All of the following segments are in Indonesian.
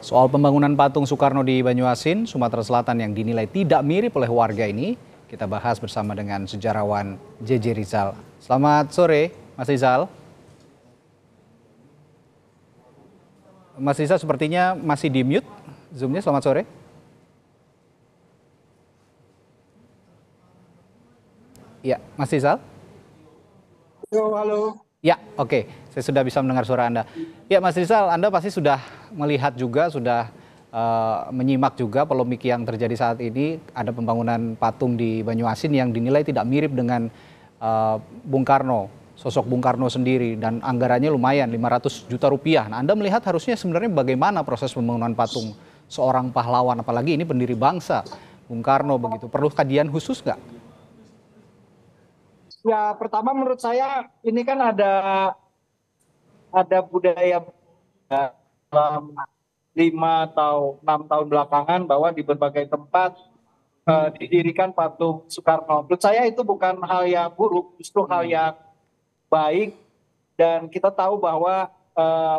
Soal pembangunan patung Soekarno di Banyuasin, Sumatera Selatan yang dinilai tidak mirip oleh warga ini, kita bahas bersama dengan sejarawan JJ Rizal. Selamat sore, Mas Rizal. Mas Rizal sepertinya masih di mute Zoom-nya. Selamat sore. Ya, Mas Rizal. Halo. Ya, oke. Saya sudah bisa mendengar suara Anda. Ya, Mas Rizal, Anda pasti sudah melihat juga, sudah menyimak juga polemik yang terjadi saat ini. Ada pembangunan patung di Banyuasin yang dinilai tidak mirip dengan Bung Karno, sosok Bung Karno sendiri, dan anggarannya lumayan, 500 juta rupiah. Nah, Anda melihat harusnya sebenarnya bagaimana proses pembangunan patung seorang pahlawan, apalagi ini pendiri bangsa, Bung Karno begitu. Perlu kajian khusus nggak? Ya, pertama menurut saya ini kan ada budaya dalam 5 atau 6 tahun belakangan bahwa di berbagai tempat didirikan patung Soekarno. Menurut saya itu bukan hal yang buruk, justru hal yang baik. Dan kita tahu bahwa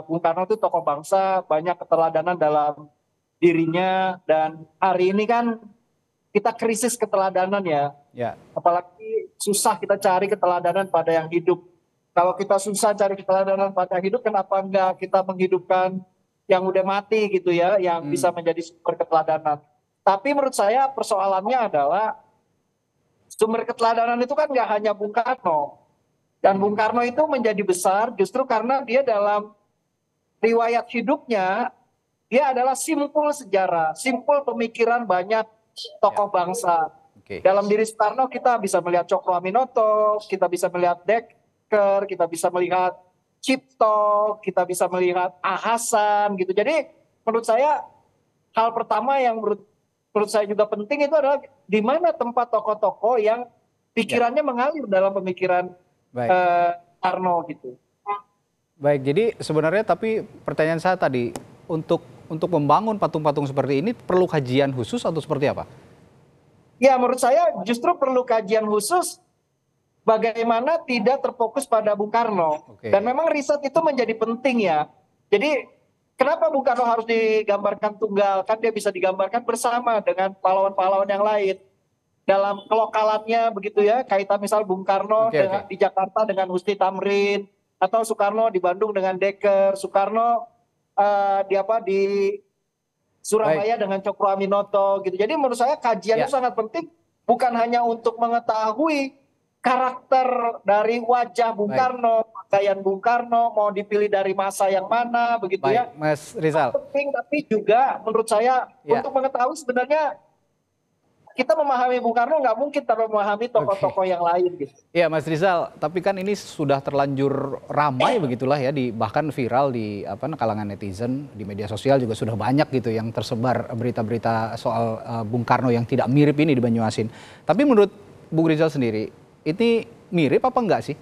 Bung Karno itu tokoh bangsa, banyak keteladanan dalam dirinya. Dan hari ini kan kita krisis keteladanan ya. Ya. Apalagi susah kita cari keteladanan pada yang hidup. Kalau kita susah cari keteladanan pada yang hidup, kenapa enggak kita menghidupkan yang udah mati gitu ya, yang bisa menjadi sumber keteladanan. Tapi menurut saya persoalannya adalah sumber keteladanan itu kan nggak hanya Bung Karno. Dan Bung Karno itu menjadi besar justru karena dia dalam riwayat hidupnya, dia adalah simpul sejarah, simpul pemikiran banyak tokoh bangsa. Dalam diri Soekarno kita bisa melihat Cokro Aminoto, kita bisa melihat Dekker, kita bisa melihat Cipto, kita bisa melihat Hasan gitu. Jadi menurut saya hal pertama yang menurut saya juga penting itu adalah di mana tempat tokoh-tokoh yang pikirannya mengalir dalam pemikiran Karno gitu. Baik, jadi sebenarnya tapi pertanyaan saya tadi, untuk membangun patung-patung seperti ini perlu kajian khusus atau seperti apa? Ya, menurut saya justru perlu kajian khusus bagaimana tidak terfokus pada Bung Karno. Dan memang riset itu menjadi penting ya. Jadi kenapa Bung Karno harus digambarkan tunggal? Kan dia bisa digambarkan bersama dengan pahlawan-pahlawan yang lain. Dalam kelokalannya begitu ya, kaitan misal Bung Karno di Jakarta dengan Husni Tamrin, atau Soekarno di Bandung dengan Dekker, Soekarno di Surabaya dengan Cokro Aminoto gitu. Jadi menurut saya kajian itu sangat penting, bukan hanya untuk mengetahui karakter dari wajah Bung Karno, pakaian Bung Karno, mau dipilih dari masa yang mana begitu ya. Mas Rizal. Penting, tapi juga menurut saya untuk mengetahui sebenarnya kita memahami Bung Karno nggak mungkin tanpa memahami tokoh-tokoh yang lain gitu. Iya, Mas Rizal, tapi kan ini sudah terlanjur ramai begitulah ya, bahkan viral di kalangan netizen, di media sosial juga sudah banyak gitu yang tersebar berita-berita soal Bung Karno yang tidak mirip ini di Banyuasin. Tapi menurut Bung Rizal sendiri, ini mirip apa enggak sih?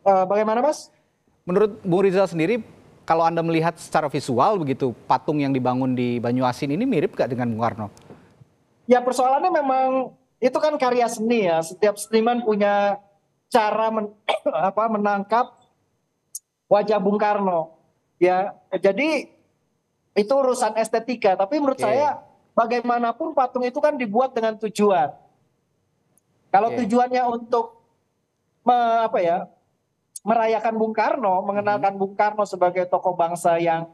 Bagaimana, Mas? Menurut Bung Rizal sendiri, kalau Anda melihat secara visual begitu, patung yang dibangun di Banyuasin ini mirip nggak dengan Bung Karno? Ya, persoalannya memang itu kan karya seni ya. Setiap seniman punya cara menangkap wajah Bung Karno. Ya, jadi itu urusan estetika. Tapi menurut saya bagaimanapun patung itu kan dibuat dengan tujuan. Kalau tujuannya untuk merayakan Bung Karno, mengenalkan Bung Karno sebagai tokoh bangsa yang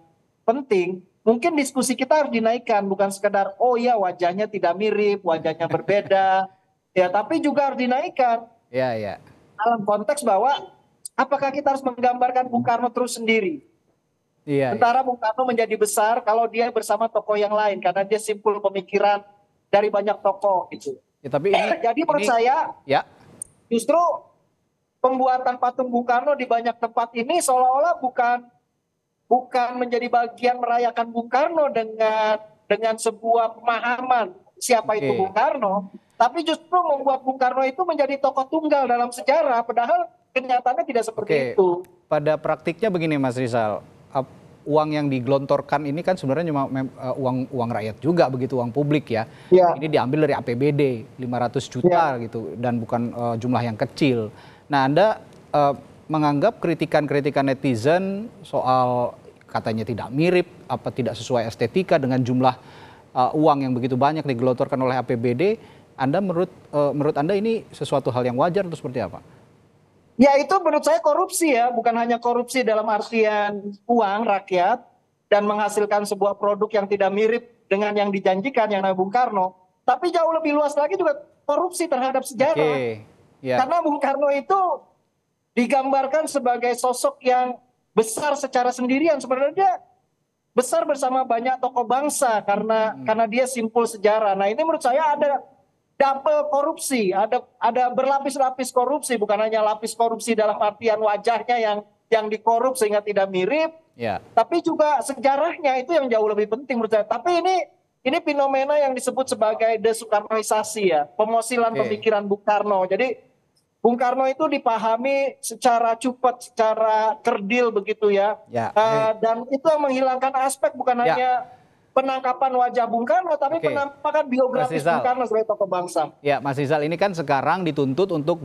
penting, mungkin diskusi kita harus dinaikkan, bukan sekedar oh ya wajahnya tidak mirip, wajahnya berbeda, ya, tapi juga harus dinaikkan. Dalam konteks bahwa apakah kita harus menggambarkan Bung Karno terus sendiri? Sementara Bung Karno menjadi besar kalau dia bersama tokoh yang lain, karena dia simpul pemikiran dari banyak tokoh itu. Jadi menurut saya justru pembuatan patung Bung Karno di banyak tempat ini seolah-olah bukan menjadi bagian merayakan Bung Karno dengan sebuah pemahaman siapa itu Bung Karno, tapi justru membuat Bung Karno itu menjadi tokoh tunggal dalam sejarah, padahal kenyataannya tidak seperti itu. Pada praktiknya begini, Mas Rizal, uang yang digelontorkan ini kan sebenarnya cuma uang rakyat juga begitu, uang publik ya. Ini diambil dari APBD 500 juta gitu, dan bukan jumlah yang kecil. Nah, Anda menganggap kritikan-kritikan netizen soal katanya tidak mirip, apa tidak sesuai estetika dengan jumlah uang yang begitu banyak digelontorkan oleh APBD. Menurut Anda ini sesuatu hal yang wajar atau seperti apa? Ya itu menurut saya korupsi ya, bukan hanya korupsi dalam artian uang rakyat dan menghasilkan sebuah produk yang tidak mirip dengan yang dijanjikan yang Bung Karno, tapi jauh lebih luas lagi juga korupsi terhadap sejarah. Oke, ya. Karena Bung Karno itu digambarkan sebagai sosok yang besar secara sendirian, sebenarnya besar bersama banyak tokoh bangsa karena dia simpul sejarah. Nah ini menurut saya ada double korupsi, ada berlapis-lapis korupsi, bukan hanya lapis korupsi dalam artian wajahnya yang dikorup sehingga tidak mirip, tapi juga sejarahnya itu yang jauh lebih penting menurut saya. Tapi ini fenomena yang disebut sebagai desoekarnoisasi ya, pemosilan pemikiran Bung Karno. Jadi Bung Karno itu dipahami secara cepat, secara kerdil begitu ya, dan itu yang menghilangkan aspek bukan hanya penangkapan wajah Bung Karno, tapi penampakan biografis Bung Karno sebagai tokoh bangsa. Ya, Mas Rizal, ini kan sekarang dituntut untuk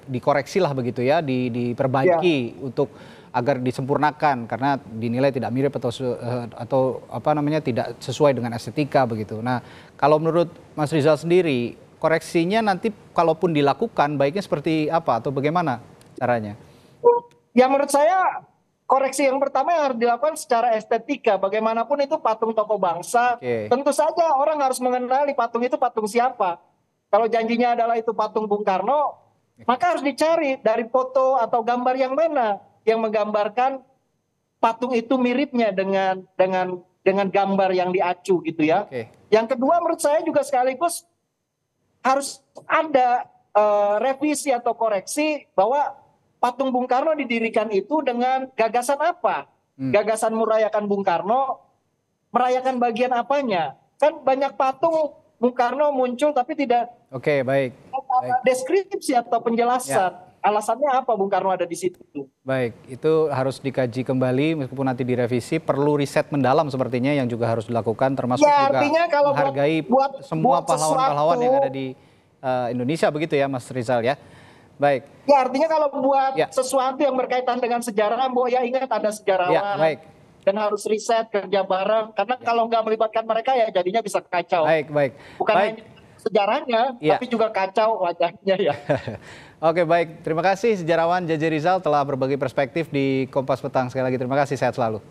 dikoreksi lah begitu ya, diperbaiki untuk agar disempurnakan karena dinilai tidak mirip atau apa namanya tidak sesuai dengan estetika begitu. Nah, kalau menurut Mas Rizal sendiri, koreksinya nanti kalaupun dilakukan baiknya seperti apa atau bagaimana caranya? Ya menurut saya koreksi yang pertama yang harus dilakukan secara estetika. Bagaimanapun itu patung tokoh bangsa. Tentu saja orang harus mengenali patung itu patung siapa. Kalau janjinya adalah itu patung Bung Karno, maka harus dicari dari foto atau gambar yang mana yang menggambarkan patung itu miripnya dengan gambar yang diacu gitu ya. Yang kedua menurut saya juga sekaligus harus ada revisi atau koreksi bahwa patung Bung Karno didirikan itu dengan gagasan apa? Gagasan merayakan Bung Karno, merayakan bagian apanya? Kan banyak patung Bung Karno muncul tapi tidak ada deskripsi atau penjelasan. Alasannya apa Bung Karno ada di situ? Baik, itu harus dikaji kembali meskipun nanti direvisi, perlu riset mendalam sepertinya yang juga harus dilakukan termasuk juga kalau menghargai semua pahlawan-pahlawan yang ada di Indonesia begitu ya Mas Rizal ya. Baik. Ya artinya kalau buat sesuatu yang berkaitan dengan sejarah, ya ingat ada sejarawan. Dan harus riset, kerja bareng. Karena kalau nggak melibatkan mereka ya jadinya bisa kacau. Bukan hanya sejarahnya, tapi juga kacau wajahnya ya. Oke, baik. Terima kasih sejarawan JJ Rizal telah berbagi perspektif di Kompas Petang. Sekali lagi terima kasih, sehat selalu.